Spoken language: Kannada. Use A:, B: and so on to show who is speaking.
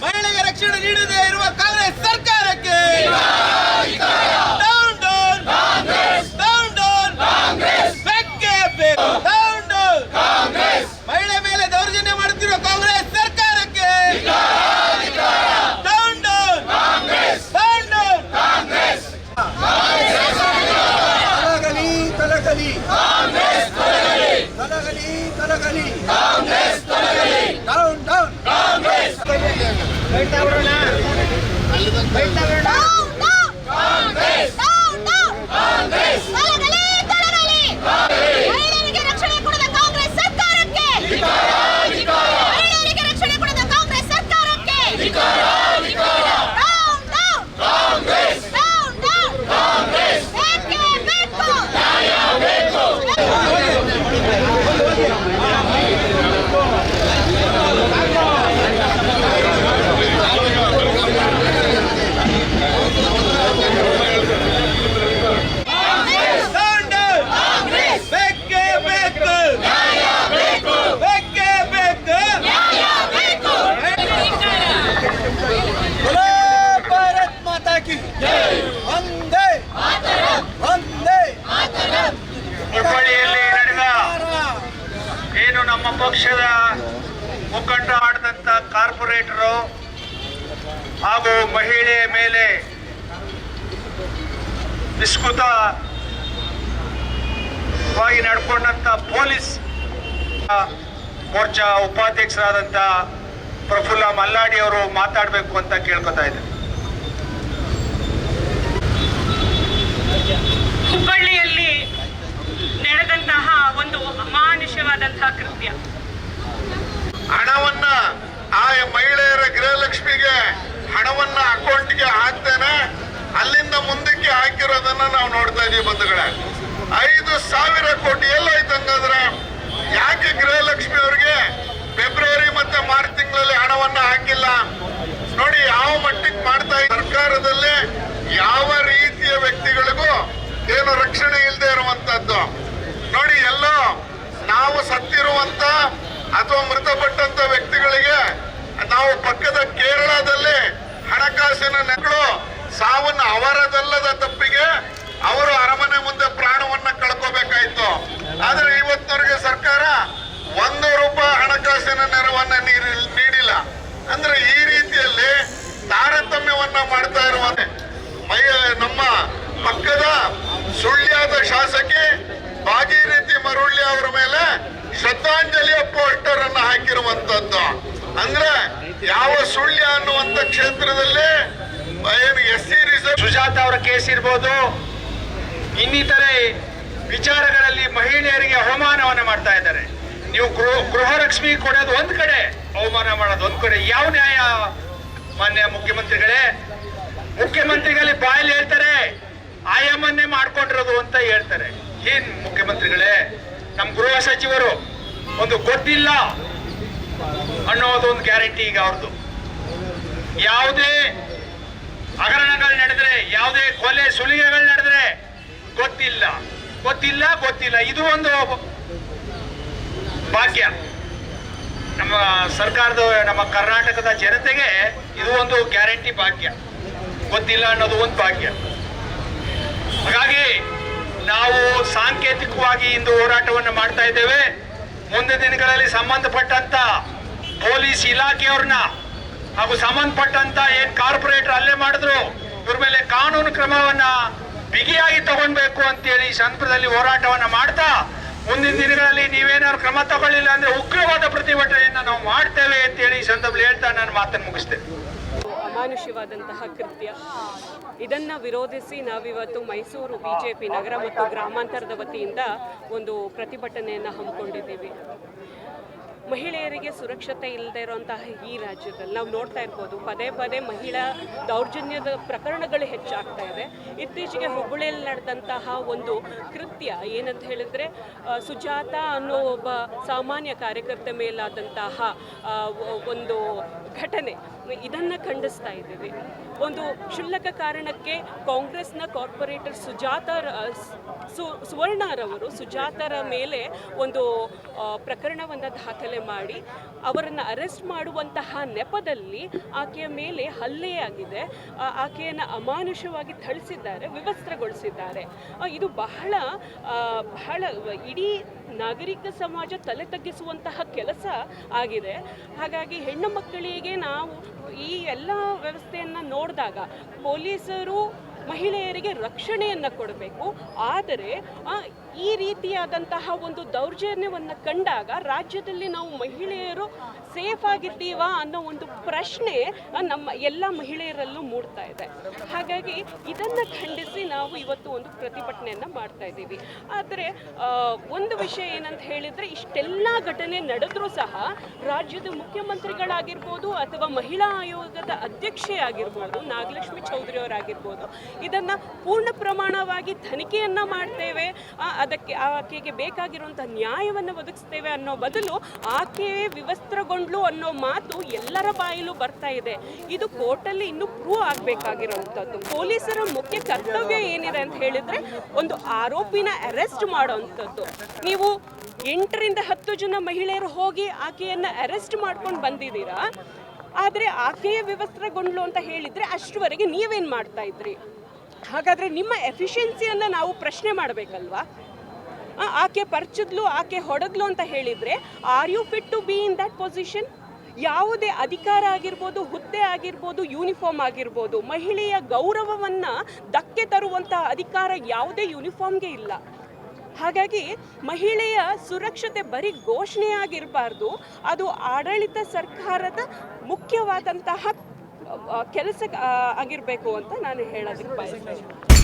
A: ಮಹಿಳೆಗೆ ರಕ್ಷಣೆ ನೀಡದೇ ಇರುವ ಕಾಂಗ್ರೆಸ್ ಸರ್ಕಾರಕ್ಕೆ ಮಹಿಳೆ ಮೇಲೆ ದೌರ್ಜನ್ಯ ಮಾಡುತ್ತಿರುವ ಕಾಂಗ್ರೆಸ್ ಸರ್ಕಾರಕ್ಕೆ
B: ಹುಬ್ಬಳ್ಳಿಯಲ್ಲಿ ನಡೆದ ಏನು ನಮ್ಮ ಪಕ್ಷದ ಮುಖಂಡ ಮಾಡಿದಂಥ ಕಾರ್ಪೊರೇಟರು ಹಾಗೂ ಮಹಿಳೆಯ ಮೇಲೆ ವಿಸ್ಕೃತವಾಗಿ ನಡ್ಕೊಂಡಂಥ ಪೊಲೀಸ್ ಮೋರ್ಚಾ ಉಪಾಧ್ಯಕ್ಷರಾದಂಥ ಪ್ರಫುಲ್ಲ ಮಲ್ಲಾಡಿ ಅವರು ಮಾತಾಡಬೇಕು ಅಂತ ಕೇಳ್ಕೊತಾ ಇದ್ದಾರೆ.
C: ಹುಬ್ಬಳ್ಳಿಯಲ್ಲಿ ನಡೆದಂತಹ ಒಂದು ಅಮಾನುಷವಾದಂತಹ ಕೃತ್ಯ,
D: ಹಣವನ್ನ ಆ ಮಹಿಳೆಯರ ಗೃಹಲಕ್ಷ್ಮಿಗೆ ಹಣವನ್ನ ಅಕೌಂಟ್ಗೆ ಹಾಕ್ತೇನೆ ಅಲ್ಲಿಂದ ಮುಂದಕ್ಕೆ ಹಾಕಿರೋದನ್ನ ನಾವು ನೋಡ್ತಾ ಇದೀವಿ ಬಂಧುಗಳೇ. 5,000 ಕೋಟಿ ಎಲ್ಲಾಯ್ತು ಹಂಗಾದ್ರೆ? ಯಾಕೆ ಗೃಹಲಕ್ಷ್ಮಿ ಅವರಿಗೆ ಫೆಬ್ರವರಿ ಮತ್ತೆ ಮಾರ್ಚ್ ತಿಂಗಳಲ್ಲಿ ಹಣವನ್ನ ಹಾಕಿಲ್ಲ? ನೋಡಿ ಯಾವ ಮಟ್ಟಿಗೆ ಮಾಡ್ತಾ ಇದೆ ಸರ್ಕಾರದಲ್ಲಿ. ಯಾವ ರೀತಿಯ ವ್ಯಕ್ತಿಗಳಿಗೂ ಏನು ರಕ್ಷಣೆ ಇಲ್ಲದೆ ಇರುವಂತದ್ದು ನೋಡಿ. ಎಲ್ಲೋ ನಾವು ಸತ್ತಿರುವಂತ ಅಥವಾ ಮೃತಪಟ್ಟಂತ ವ್ಯಕ್ತಿಗಳಿಗೆ ನಾವು ಪಕ್ಕದ ಕೇರಳದಲ್ಲಿ ಹಣಕಾಸಿನ ನೆಗಳು ಸಾವನ್ನ ಅವರದಲ್ಲದ ತಪ್ಪಿಗೆ ಅವರು ಅರಮನೆ ಮುಂದೆ ಪ್ರಾಣವನ್ನ ಕಳ್ಕೋಬೇಕಾಯ್ತು. ಆದ್ರೆ ಇವತ್ತಿನವರೆಗೆ ಸರ್ಕಾರ 1 ರೂಪಾಯಿ ಹಣಕಾಸಿನ ನೆರವನ್ನ ನೀಡಿಲ್ಲ. ಅಂದ್ರೆ ಈ ರೀತಿಯಲ್ಲಿ ತಾರತಮ್ಯವನ್ನ ಮಾಡ್ತಾ ಇರುವಂತೆ ನಮ್ಮ ಪಕ್ಕದ ಸುಳ್ಯದ ಶಾಸಕಿ ಭಾಗೀರಥಿ ಮರುಳ್ಳಿ ಅವರ ಮೇಲೆ ಶ್ರದ್ಧಾಂಜಲಿಯ ಪೋಸ್ಟರ್ ಅನ್ನು ಹಾಕಿರುವಂತದ್ದು. ಅಂದ್ರೆ ಯಾವ ಸುಳ್ಯ ಅನ್ನುವಂತ ಕ್ಷೇತ್ರದಲ್ಲಿ ಏನು SC ರಿಸರ್ವ್
B: ಸುಜಾತ ಅವರ ಕೇಸ್ ಇರ್ಬೋದು, ಇನ್ನಿತರೆ ವಿಚಾರಗಳಲ್ಲಿ ಮಹಿಳೆಯರಿಗೆ ಅವಮಾನವನ್ನ ಮಾಡ್ತಾ ಇದ್ದಾರೆ. ನೀವು ಗೃಹಲಕ್ಷ್ಮಿ ಕೊಡೋದು ಒಂದ್ ಕಡೆ, ಅವಮಾನ ಮಾಡೋದು ಒಂದ್ ಕಡೆ. ಯಾವ ನ್ಯಾಯ ಮಾನ್ಯ ಮುಖ್ಯಮಂತ್ರಿಗಳೇ? ಮುಖ್ಯಮಂತ್ರಿಗಳಲ್ಲಿ ಬಾಯಲ್ಲಿ ಹೇಳ್ತಾರೆ ಆಯಾಮನ್ನೇ ಮಾಡ್ಕೊಂಡಿರೋದು ಅಂತ ಹೇಳ್ತಾರೆ. ಏನ್ ಮುಖ್ಯಮಂತ್ರಿಗಳೇ? ನಮ್ಮ ಗೃಹ ಸಚಿವರು ಒಂದು ಗೊತ್ತಿಲ್ಲ ಅನ್ನೋದು ಒಂದು ಗ್ಯಾರಂಟಿ ಈಗ ಅವ್ರದ್ದು. ಯಾವುದೇ ಹಗರಣಗಳು ನಡೆದ್ರೆ, ಯಾವುದೇ ಕೊಲೆ ಸುಲಿಗೆಗಳು ನಡೆದ್ರೆ ಗೊತ್ತಿಲ್ಲ ಗೊತ್ತಿಲ್ಲ ಗೊತ್ತಿಲ್ಲ. ಇದು ಒಂದು ಭಾಗ್ಯ ನಮ್ಮ ಸರ್ಕಾರದ, ನಮ್ಮ ಕರ್ನಾಟಕದ ಜನತೆಗೆ ಇದು ಒಂದು ಗ್ಯಾರಂಟಿ ಭಾಗ್ಯ. ಗೊತ್ತಿಲ್ಲ ಅನ್ನೋದು ಒಂದು ಭಾಗ್ಯ. ಹಾಗಾಗಿ ನಾವು ಸಾಂಕೇತಿಕವಾಗಿ ಇಂದು ಹೋರಾಟವನ್ನು ಮಾಡ್ತಾ ಇದ್ದೇವೆ. ಮುಂದಿನ ದಿನಗಳಲ್ಲಿ ಸಂಬಂಧಪಟ್ಟಂತ ಪೊಲೀಸ್ ಇಲಾಖೆಯವ್ರನ್ನ ಹಾಗೂ ಸಂಬಂಧಪಟ್ಟಂತ ಏನ್ ಕಾರ್ಪೊರೇಟರ್ ಅಲ್ಲೇ ಮಾಡಿದ್ರು ಇವ್ರ ಮೇಲೆ ಕಾನೂನು ಕ್ರಮವನ್ನ ಬಿಗಿಯಾಗಿ ತಗೊಳ್ಬೇಕು ಅಂತೇಳಿ ಈ ಸಂದರ್ಭದಲ್ಲಿ ಹೋರಾಟವನ್ನ ಮಾಡ್ತಾ, ಮುಂದಿನ ದಿನಗಳಲ್ಲಿ ನೀವೇನಾದ್ರು ಕ್ರಮ ತಗೊಳ್ಳಿಲ್ಲ ಅಂದ್ರೆ ಉಗ್ರವಾದ ಪ್ರತಿಭಟನೆಯನ್ನ ನಾವು ಮಾಡ್ತೇವೆ ಅಂತೇಳಿ ಈ ಸಂದರ್ಭದಲ್ಲಿ ಹೇಳ್ತಾ ನಾನು ಮಾತನ್ನು ಮುಗಿಸ್ತೇನೆ.
C: ಅಮಾನುಷವಾದಂತಹ ಕೃತ್ಯ, ಇದನ್ನು ವಿರೋಧಿಸಿ ನಾವಿವತ್ತು ಮೈಸೂರು ಬಿಜೆಪಿ ನಗರ ಮತ್ತು ಗ್ರಾಮಾಂತರದ ವತಿಯಿಂದ ಒಂದು ಪ್ರತಿಭಟನೆಯನ್ನು ಹಮ್ಮಿಕೊಂಡಿದ್ದೀವಿ. ಮಹಿಳೆಯರಿಗೆ ಸುರಕ್ಷತೆ ಇಲ್ಲದೆ ಇರುವಂತಹ ಈ ರಾಜ್ಯದಲ್ಲಿ ನಾವು ನೋಡ್ತಾ ಇರ್ಬೋದು, ಪದೇ ಪದೇ ಮಹಿಳಾ ದೌರ್ಜನ್ಯದ ಪ್ರಕರಣಗಳು ಹೆಚ್ಚಾಗ್ತಾ ಇದೆ. ಇತ್ತೀಚೆಗೆ ಹುಬ್ಬಳ್ಳಿಯಲ್ಲಿ ನಡೆದಂತಹ ಒಂದು ಕೃತ್ಯ ಏನಂತ ಹೇಳಿದ್ರೆ, ಸುಜಾತ ಅನ್ನೋ ಒಬ್ಬ ಸಾಮಾನ್ಯ ಕಾರ್ಯಕರ್ತೆ ಮೇಲಾದಂತಹ ಒಂದು ಘಟನೆ, ಇದನ್ನು ಖಂಡಿಸ್ತಾ ಇದ್ದೀವಿ. ಒಂದು ಕ್ಷುಲ್ಲಕ ಕಾರಣಕ್ಕೆ ಕಾಂಗ್ರೆಸ್ನ ಕಾರ್ಪೊರೇಟರ್ ಸುವರ್ಣರವರು ಸುಜಾತರ ಮೇಲೆ ಒಂದು ಪ್ರಕರಣವನ್ನು ದಾಖಲೆ ಮಾಡಿ ಅವರನ್ನು ಅರೆಸ್ಟ್ ಮಾಡುವಂತಹ ನೆಪದಲ್ಲಿ ಆಕೆಯ ಮೇಲೆ ಹಲ್ಲೆಯಾಗಿದೆ. ಆಕೆಯನ್ನು ಅಮಾನುಷವಾಗಿ ಥಳಿಸಿದ್ದಾರೆ, ವಿವಸ್ತ್ರಗೊಳಿಸಿದ್ದಾರೆ. ಇದು ಬಹಳ ಇಡೀ ನಾಗರಿಕ ಸಮಾಜ ತಲೆ ತಗ್ಗಿಸುವಂತಹ ಕೆಲಸ ಆಗಿದೆ. ಹಾಗಾಗಿ ಹೆಣ್ಣು ಮಕ್ಕಳಿಗೆ ನಾವು ಈ ಎಲ್ಲ ವ್ಯವಸ್ಥೆಯನ್ನು ನೋಡಿದಾಗ ಪೊಲೀಸರು ಮಹಿಳೆಯರಿಗೆ ರಕ್ಷಣೆಯನ್ನು ಕೊಡಬೇಕು. ಆದರೆ ಈ ರೀತಿಯಾದಂತಹ ಒಂದು ದೌರ್ಜನ್ಯವನ್ನು ಕಂಡಾಗ ರಾಜ್ಯದಲ್ಲಿ ನಾವು ಮಹಿಳೆಯರು ಸೇಫ್ ಆಗಿದ್ದೀವಾ ಅನ್ನೋ ಒಂದು ಪ್ರಶ್ನೆ ನಮ್ಮ ಎಲ್ಲ ಮಹಿಳೆಯರಲ್ಲೂ ಮೂಡ್ತಾ ಇದೆ. ಹಾಗಾಗಿ ಇದನ್ನು ಖಂಡಿಸಿ ನಾವು ಇವತ್ತು ಒಂದು ಪ್ರತಿಭಟನೆಯನ್ನು ಮಾಡ್ತಾ ಇದ್ದೀವಿ. ಆದರೆ ಒಂದು ವಿಷಯ ಏನಂತ ಹೇಳಿದರೆ, ಇಷ್ಟೆಲ್ಲ ಘಟನೆ ನಡೆದರೂ ಸಹ ರಾಜ್ಯದ ಮುಖ್ಯಮಂತ್ರಿಗಳಾಗಿರ್ಬೋದು ಅಥವಾ ಮಹಿಳಾ ಆಯೋಗದ ಅಧ್ಯಕ್ಷೆ ಆಗಿರ್ಬೋದು ನಾಗಲಕ್ಷ್ಮಿ ಚೌಧರಿ ಅವರಾಗಿರ್ಬೋದು, ಇದನ್ನು ಪೂರ್ಣ ಪ್ರಮಾಣವಾಗಿ ತನಿಖೆಯನ್ನು ಮಾಡ್ತೇವೆ, ಅದಕ್ಕೆ ಆಕೆಗೆ ಬೇಕಾಗಿರುವಂಥ ನ್ಯಾಯವನ್ನು ಒದಗಿಸ್ತೇವೆ ಅನ್ನೋ ಬದಲು ಆಕೆಯೇ ವಿವಸ್ತ್ರಗೊಂಡ್ಲು ಅನ್ನೋ ಮಾತು ಎಲ್ಲರ ಬಾಯಲ್ಲೂ ಬರ್ತಾ ಇದೆ. ಇದು ಕೋರ್ಟಲ್ಲಿ ಇನ್ನೂ ಪ್ರೂವ್ ಆಗಬೇಕಾಗಿರೋವಂಥದ್ದು. ಪೊಲೀಸರ ಮುಖ್ಯ ಕರ್ತವ್ಯ ಏನಿದೆ ಅಂತ ಹೇಳಿದರೆ, ಒಂದು ಆರೋಪಿನ ಅರೆಸ್ಟ್ ಮಾಡೋವಂಥದ್ದು. ನೀವು 8 ರಿಂದ 10 ಜನ ಮಹಿಳೆಯರು ಹೋಗಿ ಆಕೆಯನ್ನು ಅರೆಸ್ಟ್ ಮಾಡ್ಕೊಂಡು ಬಂದಿದ್ದೀರಾ, ಆದರೆ ಆಕೆಯೇ ವಿವಸ್ತ್ರಗೊಂಡ್ಲು ಅಂತ ಹೇಳಿದರೆ ಅಷ್ಟುವರೆಗೆ ನೀವೇನು ಮಾಡ್ತಾ ಇದ್ರಿ? ಹಾಗಾದರೆ ನಿಮ್ಮ ಎಫಿಷಿಯನ್ಸಿಯನ್ನು ನಾವು ಪ್ರಶ್ನೆ ಮಾಡಬೇಕಲ್ವಾ? ಆಕೆ ಪರ್ಚಿದ್ಲು, ಆಕೆ ಹೊಡೆದ್ಲು ಅಂತ ಹೇಳಿದರೆ, are you fit to be in that position? ಯಾವುದೇ ಅಧಿಕಾರ ಆಗಿರ್ಬೋದು, ಹುದ್ದೆ ಆಗಿರ್ಬೋದು, ಯೂನಿಫಾರ್ಮ್ ಆಗಿರ್ಬೋದು, ಮಹಿಳೆಯ ಗೌರವವನ್ನು ಧಕ್ಕೆ ತರುವಂತಹ ಅಧಿಕಾರ ಯಾವುದೇ ಯೂನಿಫಾರ್ಮ್ಗೆ ಇಲ್ಲ. ಹಾಗಾಗಿ ಮಹಿಳೆಯ ಸುರಕ್ಷತೆ ಬರೀ ಘೋಷಣೆಯಾಗಿರಬಾರ್ದು, ಅದು ಆಡಳಿತ ಸರ್ಕಾರದ ಮುಖ್ಯವಾದಂತಹ ಕೆಲಸ ಆಗಿರಬೇಕು ಅಂತ ನಾನು ಹೇಳೋದಕ್ಕೆ ಬಯಸ್ತೇನೆ.